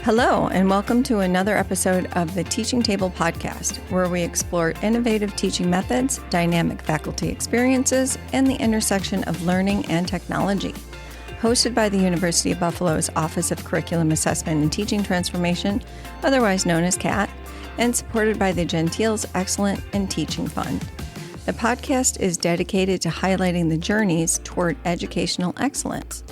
Hello, and welcome to another episode of the Teaching Table podcast, where we explore innovative teaching methods, dynamic faculty experiences, and the intersection of learning and technology. Hosted by the University of Buffalo's Office of Curriculum Assessment and Teaching Transformation, otherwise known as CAT, and supported by the Gentile's Excellent in Teaching Fund. The podcast is dedicated to highlighting the journeys toward educational excellence.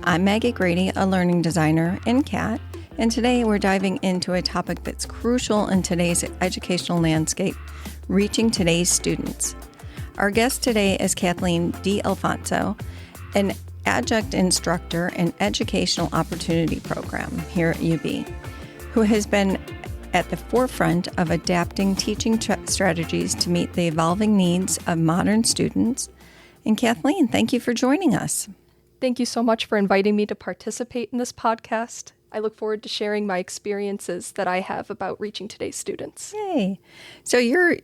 I'm Maggie Grady, a learning designer in CAT, and today we're diving into a topic that's crucial in today's educational landscape, reaching today's students. Our guest today is Kathleen D'Alfonso, an adjunct instructor in Educational Opportunity Program here at UB, who has been at the forefront of adapting teaching strategies to meet the evolving needs of modern students. And Kathleen, thank you for joining us. Thank you so much for inviting me to participate in this podcast. I look forward to sharing my experiences that I have about reaching today's students. Yay. So you're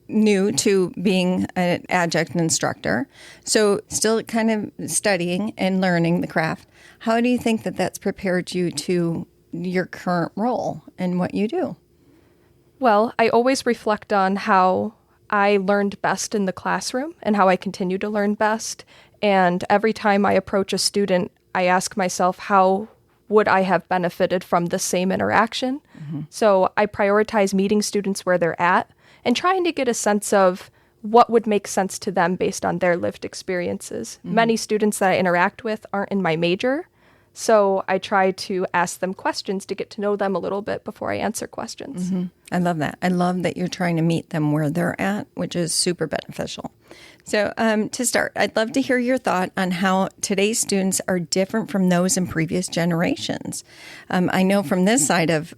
new to being an adjunct instructor, so still kind of studying and learning the craft. How do you think that that's prepared you to your current role and what you do? Well, I always reflect on how I learned best in the classroom and how I continue to learn best. And every time I approach a student, I ask myself, how would I have benefited from the same interaction? Mm-hmm. So I prioritize meeting students where they're at and trying to get a sense of what would make sense to them based on their lived experiences. Mm-hmm. Many students that I interact with aren't in my major, so I try to ask them questions to get to know them a little bit before I answer questions. Mm-hmm. I love that. I love that you're trying to meet them where they're at, which is super beneficial. So to start, I'd love to hear your thought on how today's students are different from those in previous generations. I know from this side of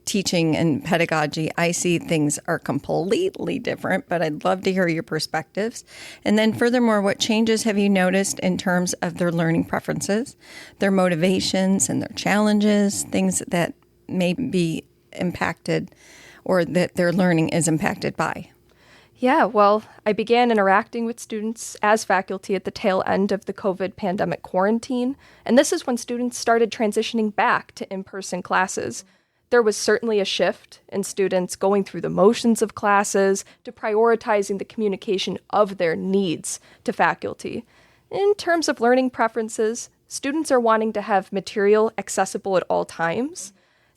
teaching and pedagogy, I see things are completely different, but I'd love to hear your perspectives. And then furthermore, what changes have you noticed in terms of their learning preferences, their motivations and their challenges, things that may be impacted or that their learning is impacted by? Yeah, well, I began interacting with students as faculty at the tail end of the COVID pandemic quarantine, and this is when students started transitioning back to in-person classes. There was certainly a shift in students going through the motions of classes to prioritizing the communication of their needs to faculty. In terms of learning preferences, students are wanting to have material accessible at all times.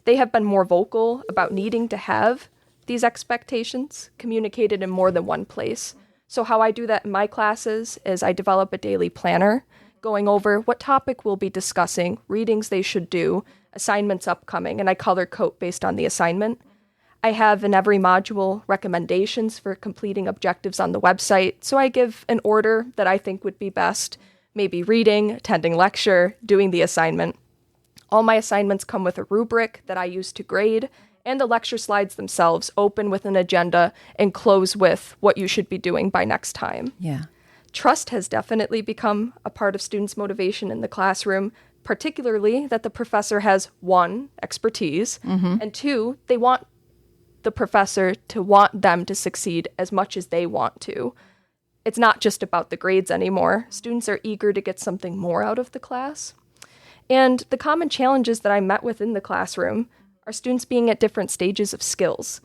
They have been more vocal about needing to have these expectations communicated in more than one place. So how I do that in my classes is I develop a daily planner going over what topic we'll be discussing, readings they should do, assignments upcoming, and I color code based on the assignment. I have in every module recommendations for completing objectives on the website, so I give an order that I think would be best, maybe reading, attending lecture, doing the assignment. All my assignments come with a rubric that I use to grade, and the lecture slides themselves open with an agenda and close with what you should be doing by next time. Yeah. Trust has definitely become a part of students' motivation in the classroom, particularly that the professor has, one, expertise, and two, they want the professor to want them to succeed as much as they want to. It's not just about the grades anymore. Students are eager to get something more out of the class. And the common challenges that I met with in the classroom are students being at different stages of skills,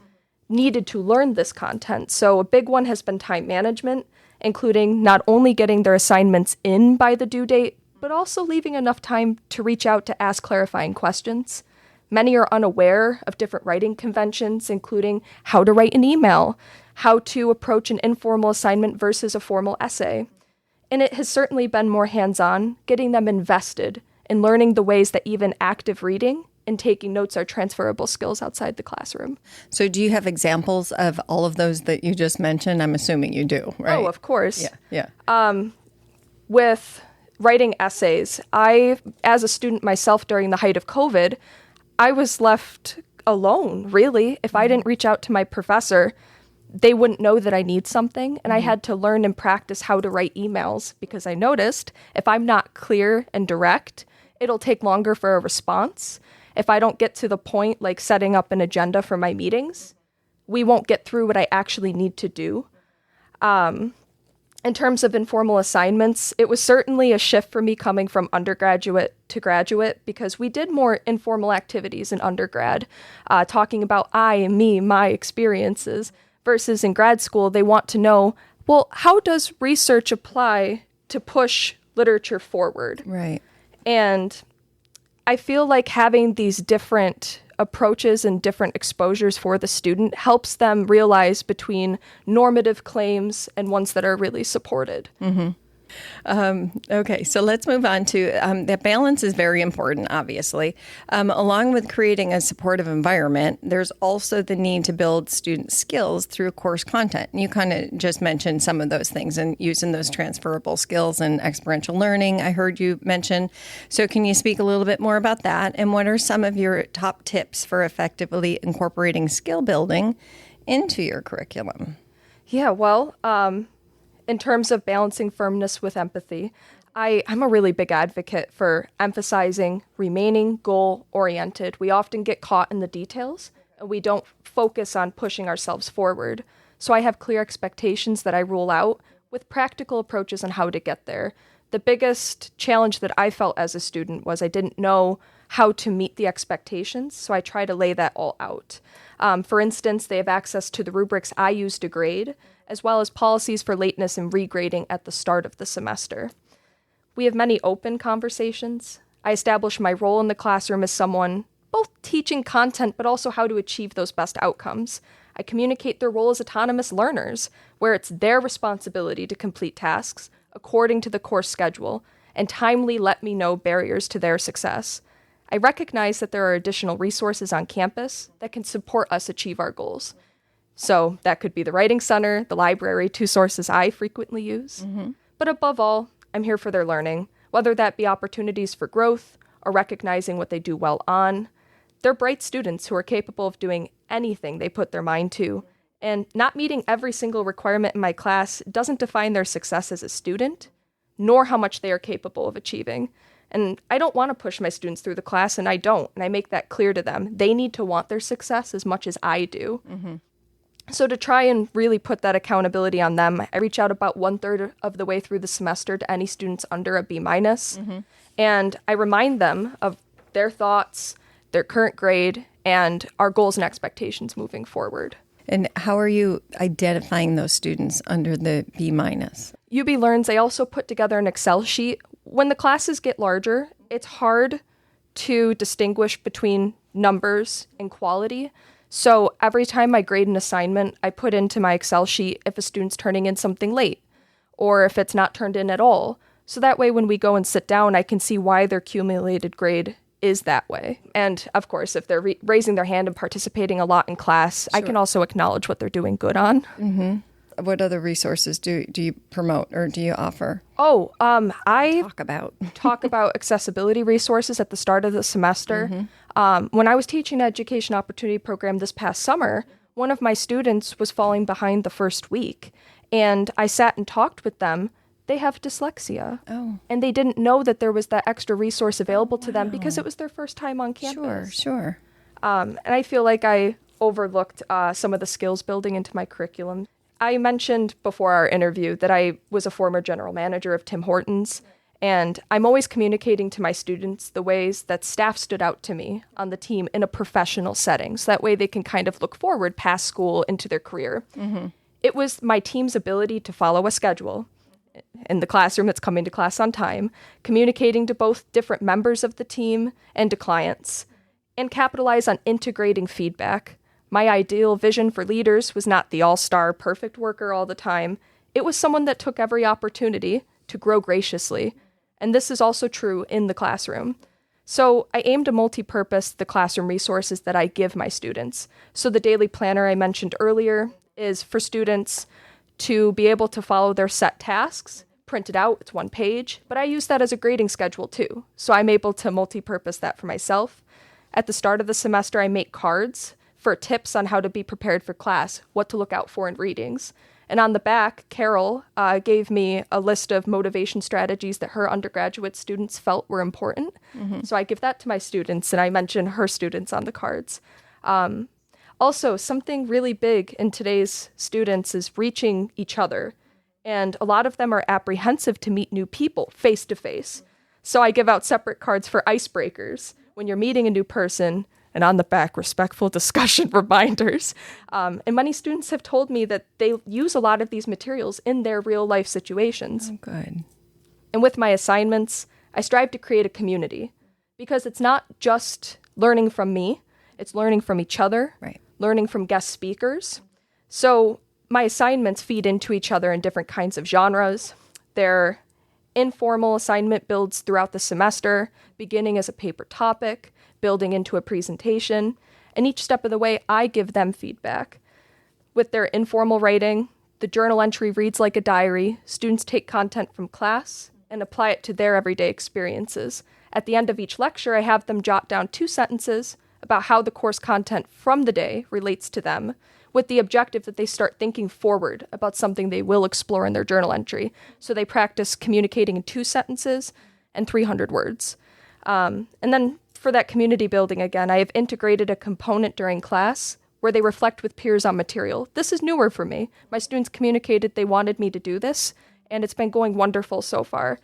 needed to learn this content. So a big one has been time management, including not only getting their assignments in by the due date, but also leaving enough time to reach out to ask clarifying questions. Many are unaware of different writing conventions, including how to write an email, how to approach an informal assignment versus a formal essay. And it has certainly been more hands-on, getting them invested in learning the ways that even active reading and taking notes are transferable skills outside the classroom. So do you have examples of all of those that you just mentioned? I'm assuming you do, right? Oh, of course. Yeah. With writing essays, I, as a student myself during the height of COVID, I was left alone, really. If I didn't reach out to my professor, they wouldn't know that I need something, and I had to learn and practice how to write emails because I noticed if I'm not clear and direct, it'll take longer for a response. If I don't get to the point, like setting up an agenda for my meetings, we won't get through what I actually need to do. In terms of informal assignments, it was certainly a shift for me coming from undergraduate to graduate because we did more informal activities in undergrad, talking about I, me, my experiences, versus in grad school, they want to know, well, how does research apply to push literature forward? Right. And I feel like having these different approaches and different exposures for the student helps them realize between normative claims and ones that are really supported. Mm-hmm. Okay, so let's move on to that balance is very important, obviously. Along with creating a supportive environment, there's also the need to build student skills through course content. You kind of just mentioned some of those things and using those transferable skills and experiential learning, I heard you mention. So can you speak a little bit more about that? And what are some of your top tips for effectively incorporating skill building into your curriculum? Yeah, well, in terms of balancing firmness with empathy, I'm a really big advocate for emphasizing remaining goal-oriented. We often get caught in the details, and we don't focus on pushing ourselves forward. So I have clear expectations that I rule out with practical approaches on how to get there. The biggest challenge that I felt as a student was I didn't know how to meet the expectations, so I try to lay that all out. For instance, they have access to the rubrics I use to grade, as well as policies for lateness and regrading at the start of the semester. We have many open conversations. I establish my role in the classroom as someone both teaching content, but also how to achieve those best outcomes. I communicate their role as autonomous learners, where it's their responsibility to complete tasks according to the course schedule and timely let me know barriers to their success. I recognize that there are additional resources on campus that can support us achieve our goals. So that could be the Writing Center, the library, two sources I frequently use. Mm-hmm. But above all, I'm here for their learning, whether that be opportunities for growth or recognizing what they do well on. They're bright students who are capable of doing anything they put their mind to, and not meeting every single requirement in my class doesn't define their success as a student, nor how much they are capable of achieving. And I don't want to push my students through the class, and I don't, and I make that clear to them. They need to want their success as much as I do. Mm-hmm. So to try and really put that accountability on them, I reach out about 1/3 of the way through the semester to any students under a B-, and I remind them of their thoughts, their current grade, and our goals and expectations moving forward. And how are you identifying those students under the B-? UB Learns, I also put together an Excel sheet. When the classes get larger, it's hard to distinguish between numbers and quality. So every time I grade an assignment, I put into my Excel sheet if a student's turning in something late or if it's not turned in at all. So that way, when we go and sit down, I can see why their cumulated grade is that way. And of course, if they're raising their hand and participating a lot in class, sure, I can also acknowledge what they're doing good on. Mm-hmm. What other resources do you promote or do you offer? I talk about accessibility resources at the start of the semester. Mm-hmm. When I was teaching an education opportunity program this past summer, one of my students was falling behind the first week, and I sat and talked with them. They have dyslexia, and they didn't know that there was that extra resource available to them because it was their first time on campus. Sure. And I feel like I overlooked some of the skills building into my curriculum. I mentioned before our interview that I was a former general manager of Tim Hortons, and I'm always communicating to my students the ways that staff stood out to me on the team in a professional setting, so that way they can kind of look forward past school into their career. Mm-hmm. It was my team's ability to follow a schedule in the classroom that's coming to class on time, communicating to both different members of the team and to clients, and capitalize on integrating feedback. My ideal vision for leaders was not the all-star perfect worker all the time. It was someone that took every opportunity to grow graciously. And this is also true in the classroom. So I aim to multi-purpose the classroom resources that I give my students. So the daily planner I mentioned earlier is for students to be able to follow their set tasks, print it out, it's one page, but I use that as a grading schedule too. So I'm able to multi-purpose that for myself. At the start of the semester, I make cards for tips on how to be prepared for class, what to look out for in readings. And on the back, Carol gave me a list of motivation strategies that her undergraduate students felt were important. Mm-hmm. So I give that to my students, and I mention her students on the cards. Also, something really big in today's students is reaching each other And a lot of them are apprehensive to meet new people face to face. So I give out separate cards for icebreakers when you're meeting a new person, and on the back, respectful discussion reminders. And many students have told me that they use a lot of these materials in their real life situations. Oh, good. And with my assignments, I strive to create a community because it's not just learning from me, it's learning from each other, Right. learning from guest speakers. So my assignments feed into each other in different kinds of genres. They're informal assignment builds throughout the semester, beginning as a paper topic, building into a presentation, and each step of the way, I give them feedback. With their informal writing, the journal entry reads like a diary. Students take content from class and apply it to their everyday experiences. At the end of each lecture, I have them jot down 2 sentences about how the course content from the day relates to them, with the objective that they start thinking forward about something they will explore in their journal entry. So they practice communicating in 2 sentences and 300 words. And then for that community building again, I have integrated a component during class where they reflect with peers on material. This is newer for me. My students communicated they wanted me to do this, and it's been going wonderful so far.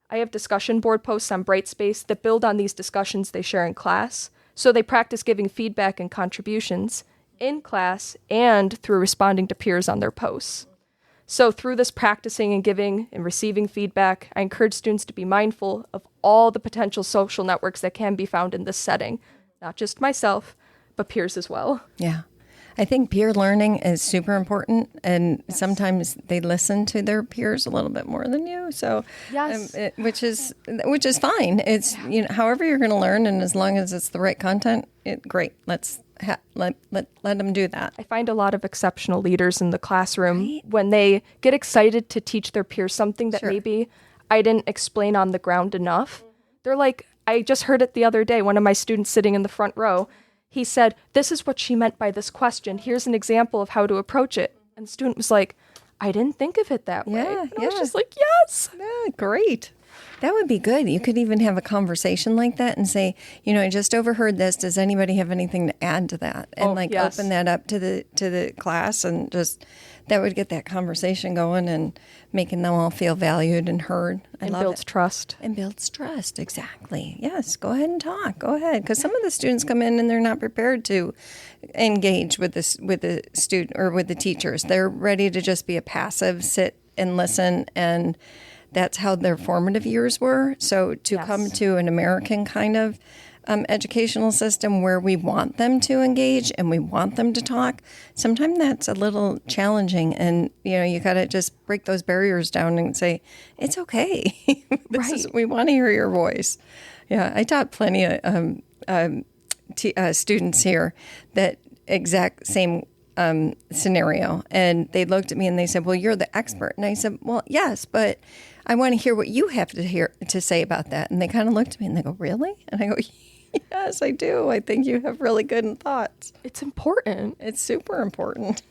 I have discussion board posts on Brightspace that build on these discussions they share in class, so they practice giving feedback and contributions in class and through responding to peers on their posts. So through this practicing and giving and receiving feedback, I encourage students to be mindful of all the potential social networks that can be found in this setting, not just myself, but peers as well. Yeah. I think peer learning is super important, and sometimes they listen to their peers a little bit more than you. So, Yes. which is fine. It's however you're going to learn, and as long as it's the right content, great. Let's let them do that. I find a lot of exceptional leaders in the classroom when they get excited to teach their peers something that Sure. maybe I didn't explain on the ground enough. They're like, I just heard it the other day. One of my students sitting in the front row, he said, "This is what she meant by this question. Here's an example of how to approach it." And the student was like, "I didn't think of it that way." And I was just like, yes. Yeah, great. That would be good. You could even have a conversation like that and say, I just overheard this. Does anybody have anything to add to that? And Yes. open that up to the class, and just that would get that conversation going and making them all feel valued and heard. I love builds it. trust. And builds trust. Exactly. Yes. Go ahead and talk. Go ahead. Because some of the students come in and they're not prepared to engage with the student or with the teachers. They're ready to just be a passive, sit and listen, and that's how their formative years were. So to come to an American kind of educational system where we want them to engage and we want them to talk, sometimes that's a little challenging. And, you got to just break those barriers down and say, it's okay. We want to hear your voice. Yeah, I taught plenty of students here that exact same scenario. And they looked at me and they said, "Well, you're the expert." And I said, "Well, yes, but I want to hear what you have to say about that." And they kind of looked at me and they go, "Really?" And I go, "Yes, I do. I think you have really good thoughts." It's important. It's super important.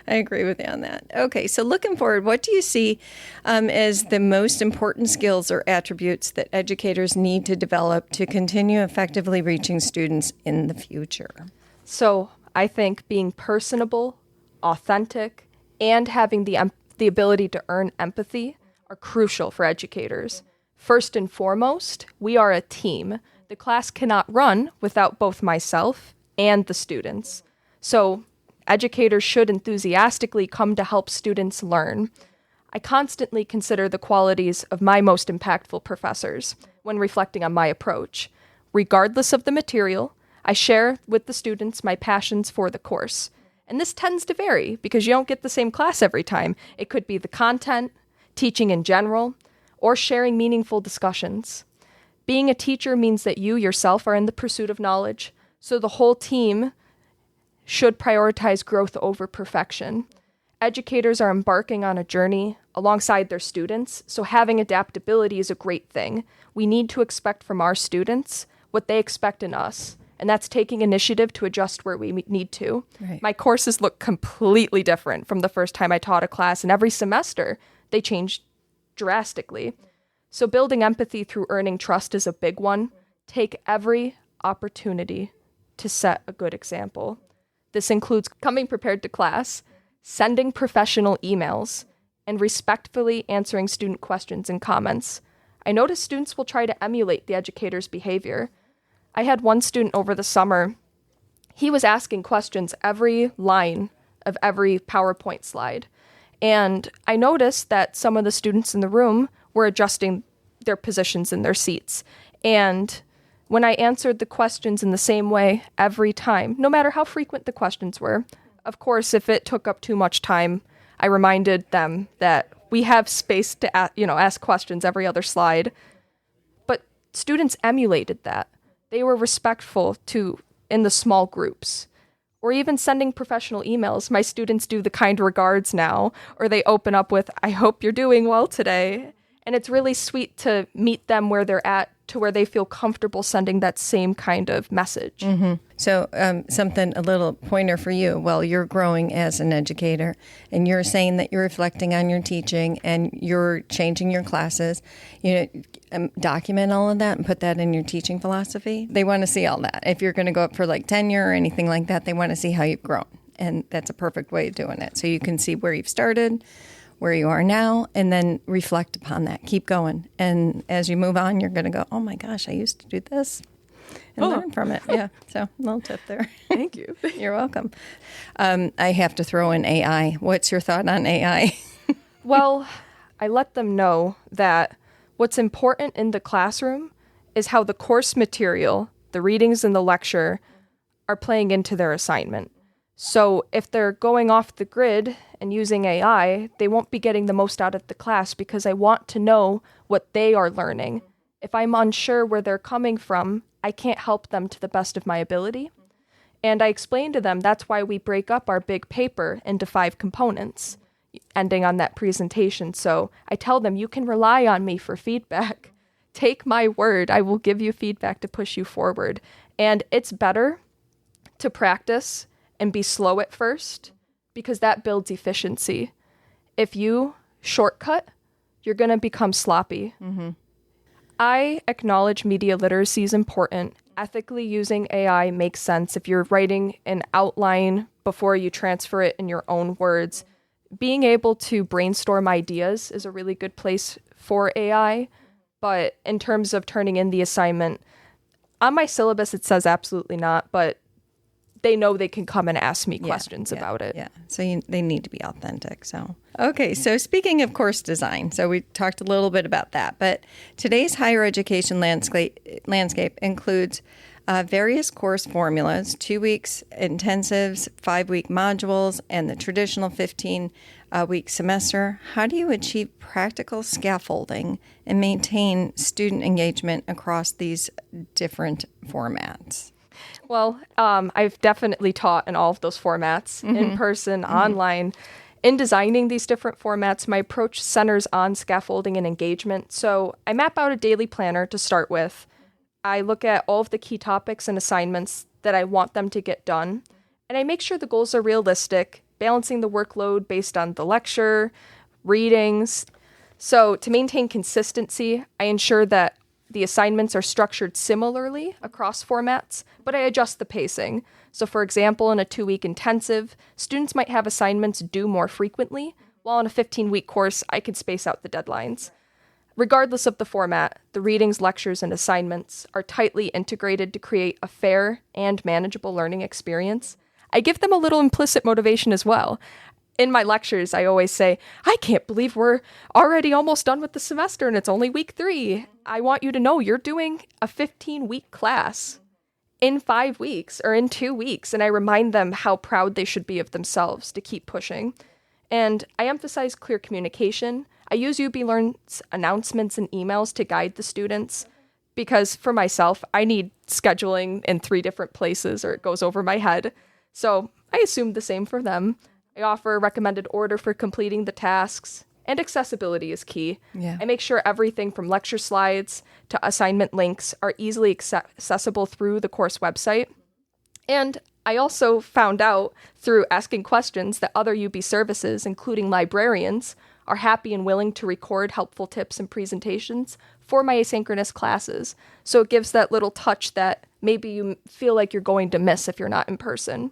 I agree with you on that. Okay, so looking forward, what do you see as the most important skills or attributes that educators need to develop to continue effectively reaching students in the future? So I think being personable, authentic, and having the ability to earn empathy are crucial for educators. First and foremost, we are a team. The class cannot run without both myself and the students. So educators should enthusiastically come to help students learn. I constantly consider the qualities of my most impactful professors when reflecting on my approach. Regardless of the material, I share with the students my passions for the course. And this tends to vary because you don't get the same class every time. It could be the content, teaching in general, or sharing meaningful discussions. Being a teacher means that you yourself are in the pursuit of knowledge, so the whole team should prioritize growth over perfection. Educators are embarking on a journey alongside their students, so having adaptability is a great thing. We need to expect from our students what they expect in us, and that's taking initiative to adjust where we need to. Right. My courses look completely different from the first time I taught a class, and every semester they change drastically. So building empathy through earning trust is a big one. Take every opportunity to set a good example. This includes coming prepared to class, sending professional emails, and respectfully answering student questions and comments. I noticed students will try to emulate the educator's behavior. I had one student over the summer. He was asking questions every line of every PowerPoint slide. And I noticed that some of the students in the room were adjusting their positions in their seats. And when I answered the questions in the same way every time, no matter how frequent the questions were, of course, if it took up too much time, I reminded them that we have space to ask questions every other slide. But students emulated that. They were respectful in the small groups. Or even sending professional emails. My students do the kind regards now, or they open up with, "I hope you're doing well today." And it's really sweet to meet them where they're at, to where they feel comfortable sending that same kind of message. Mm-hmm. So a little pointer for you. Well, you're growing as an educator, and you're saying that you're reflecting on your teaching and you're changing your classes. Document all of that and put that in your teaching philosophy. They want to see all that. If you're going to go up for like tenure or anything like that, they want to see how you've grown. And that's a perfect way of doing it. So you can see where you've started, where you are now, and then reflect upon that. Keep going. And as you move on, you're going to go, oh my gosh, I used to do this, and learn from it. Yeah. So a little tip there. Thank you. You're welcome. I have to throw in AI. What's your thought on AI? Well, I let them know that what's important in the classroom is how the course material, the readings in the lecture, are playing into their assignment. So if they're going off the grid and using AI, they won't be getting the most out of the class, because I want to know what they are learning. If I'm unsure where they're coming from, I can't help them to the best of my ability. And I explained to them that's why we break up our big paper into 5 components, ending on that presentation. So I tell them, you can rely on me for feedback. Take my word, I will give you feedback to push you forward. And it's better to practice and be slow at first, because that builds efficiency. If you shortcut, you're going to become sloppy. Mm-hmm. I acknowledge media literacy is important. Ethically using AI makes sense if you're writing an outline before you transfer it in your own words. Being able to brainstorm ideas is a really good place for AI. But in terms of turning in the assignment, on my syllabus it says absolutely not, but they know they can come and ask me questions about it. Yeah, so they need to be authentic. So, okay, so speaking of course design, so we talked a little bit about that, but today's higher education landscape includes various course formulas, 2 weeks intensives, 5-week modules, and the traditional 15-week semester. How do you achieve practical scaffolding and maintain student engagement across these different formats? Well, I've definitely taught in all of those formats, in person, online. In designing these different formats, my approach centers on scaffolding and engagement. So I map out a daily planner to start with. I look at all of the key topics and assignments that I want them to get done, and I make sure the goals are realistic, balancing the workload based on the lecture, readings. So to maintain consistency, I ensure that the assignments are structured similarly across formats, but I adjust the pacing. So for example, in a 2-week intensive, students might have assignments due more frequently, while in a 15-week course, I can space out the deadlines. Regardless of the format, the readings, lectures, and assignments are tightly integrated to create a fair and manageable learning experience. I give them a little implicit motivation as well. In my lectures, I always say, I can't believe we're already almost done with the semester and it's only week 3. I want you to know you're doing a 15-week class in 5 weeks or in 2 weeks. And I remind them how proud they should be of themselves to keep pushing. And I emphasize clear communication. I use UB Learn's announcements and emails to guide the students, because for myself, I need scheduling in 3 different places or it goes over my head. So I assume the same for them. I offer a recommended order for completing the tasks, and accessibility is key. Yeah. I make sure everything from lecture slides to assignment links are easily accessible through the course website. And I also found out through asking questions that other UB services, including librarians, are happy and willing to record helpful tips and presentations for my asynchronous classes. So it gives that little touch that maybe you feel like you're going to miss if you're not in person.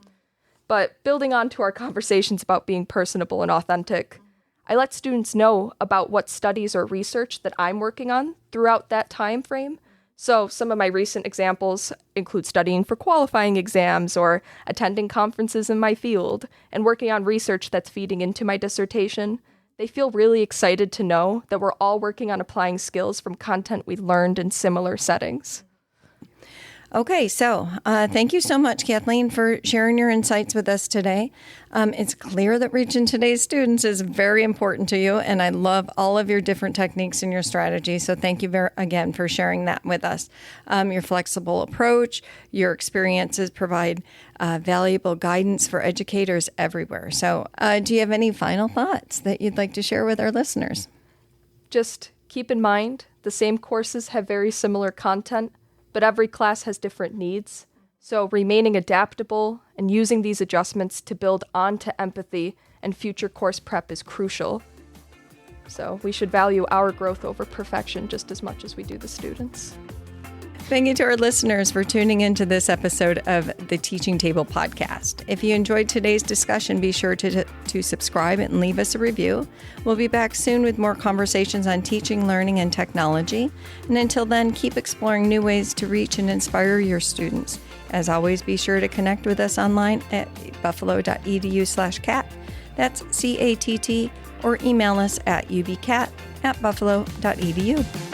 But building on to our conversations about being personable and authentic, I let students know about what studies or research that I'm working on throughout that time frame. So some of my recent examples include studying for qualifying exams or attending conferences in my field and working on research that's feeding into my dissertation. They feel really excited to know that we're all working on applying skills from content we learned in similar settings. Okay, so thank you so much, Kathleen, for sharing your insights with us today. It's clear that reaching today's students is very important to you, and I love all of your different techniques and your strategies. So thank you again for sharing that with us. Your flexible approach, your experiences provide valuable guidance for educators everywhere. So do you have any final thoughts that you'd like to share with our listeners? Just keep in mind, the same courses have very similar content, but every class has different needs. So remaining adaptable and using these adjustments to build onto empathy and future course prep is crucial. So we should value our growth over perfection just as much as we do the students. Thank you to our listeners for tuning into this episode of the Teaching Table podcast. If you enjoyed today's discussion, be sure to subscribe and leave us a review. We'll be back soon with more conversations on teaching, learning, and technology. And until then, keep exploring new ways to reach and inspire your students. As always, be sure to connect with us online at buffalo.edu/CAT. That's CATT, or email us at ubcat@buffalo.edu.